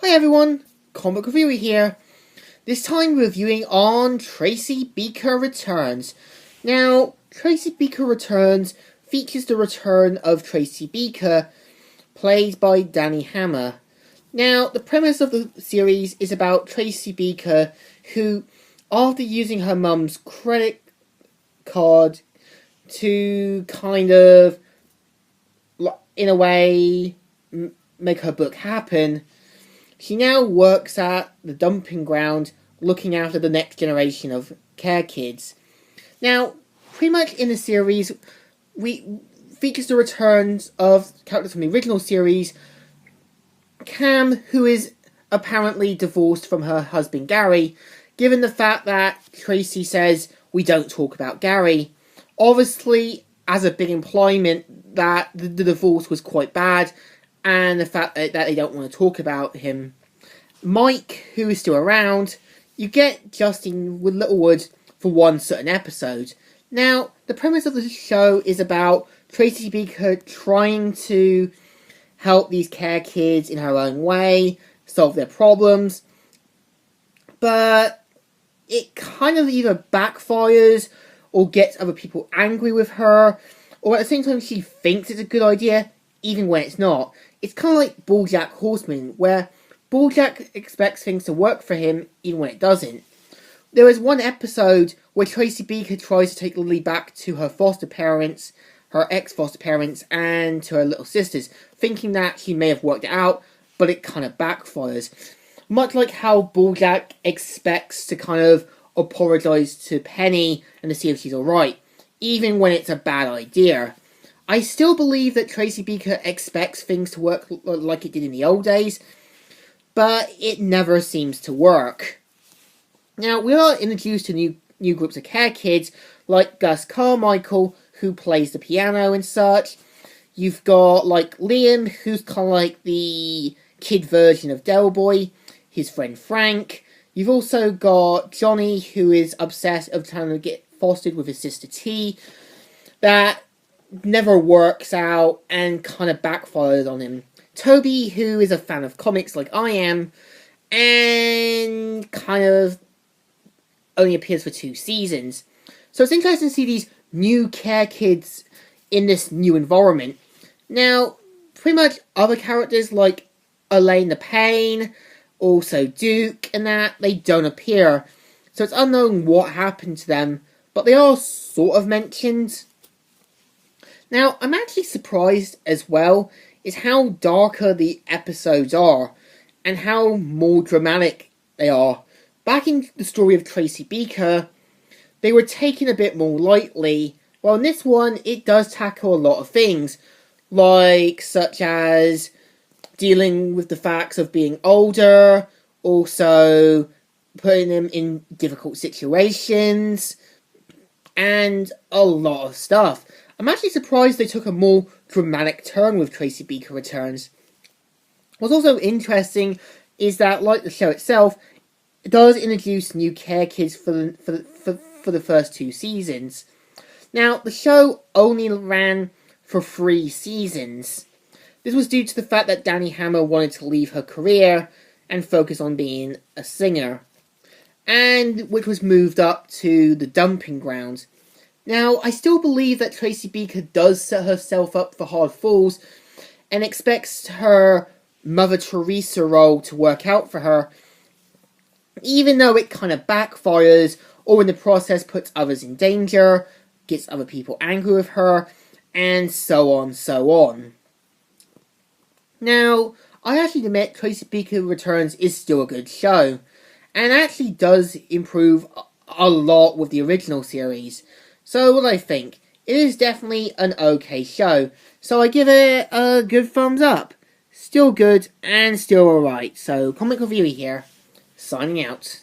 Hi everyone, Comic Reviewer here. This time reviewing on Tracy Beaker Returns. Now, Tracy Beaker Returns features the return of Tracy Beaker, played by Danny Hammer. Now, the premise of the series is about Tracy Beaker, who, after using her mum's credit card to kind of, in a way, make her book happen, she now works at the dumping ground looking after the next generation of care kids. Now, pretty much in the series, we features the returns of characters from the original series. Cam, who is apparently divorced from her husband Gary, given the fact that Tracy says we don't talk about Gary. Obviously, as a big employment that the divorce was quite bad, and the fact that they don't want to talk about him. Mike, who is still around, you get Justin with Littlewood for one certain episode. Now, the premise of the show is about Tracy Beaker trying to help these care kids in her own way, solve their problems, but it kind of either backfires or gets other people angry with her, or at the same time she thinks it's a good idea, even when it's not. It's kind of like BoJack Horseman, where BoJack expects things to work for him even when it doesn't. There is one episode where Tracy Beaker tries to take Lily back to her foster parents, her ex-foster parents, and to her little sisters, thinking that she may have worked it out, but it kind of backfires. Much like how BoJack expects to kind of apologise to Penny and to see if she's alright, even when it's a bad idea. I still believe that Tracy Beaker expects things to work like it did in the old days, but it never seems to work. Now, we are introduced to new groups of care kids, like Gus Carmichael, who plays the piano and such. You've got, like, Liam, who's kind of like the kid version of Del Boy, his friend Frank. You've also got Johnny, who is obsessed of trying to get fostered with his sister T, that never works out and kind of backfires on him. Toby, who is a fan of comics like I am, and kind of only appears for 2 seasons. So it's interesting to see these new care kids in this new environment. Now, pretty much other characters like Elaine the Pain, also Duke, and that, they don't appear. So it's unknown what happened to them, but they are sort of mentioned. Now, I'm actually surprised as well is how darker the episodes are, and how more dramatic they are. Back in the story of Tracy Beaker, they were taken a bit more lightly, while in this one, it does tackle a lot of things, like such as dealing with the facts of being older, also putting them in difficult situations, and a lot of stuff. I'm actually surprised they took a more dramatic turn with Tracy Beaker Returns. What's also interesting is that, like the show itself, it does introduce new care kids for the first 2 seasons. Now, the show only ran for 3 seasons. This was due to the fact that Danny Hammer wanted to leave her career and focus on being a singer, and which was moved up to the dumping grounds. Now, I still believe that Tracy Beaker does set herself up for hard falls and expects her Mother Teresa role to work out for her, even though it kind of backfires or in the process puts others in danger, gets other people angry with her, and so on, so on. Now, I actually admit Tracy Beaker Returns is still a good show, and actually does improve a lot with the original series. So, what do I think? It is definitely an okay show, so I give it a good thumbs up. Still good, and still alright. So, Comic Reviewer here, signing out.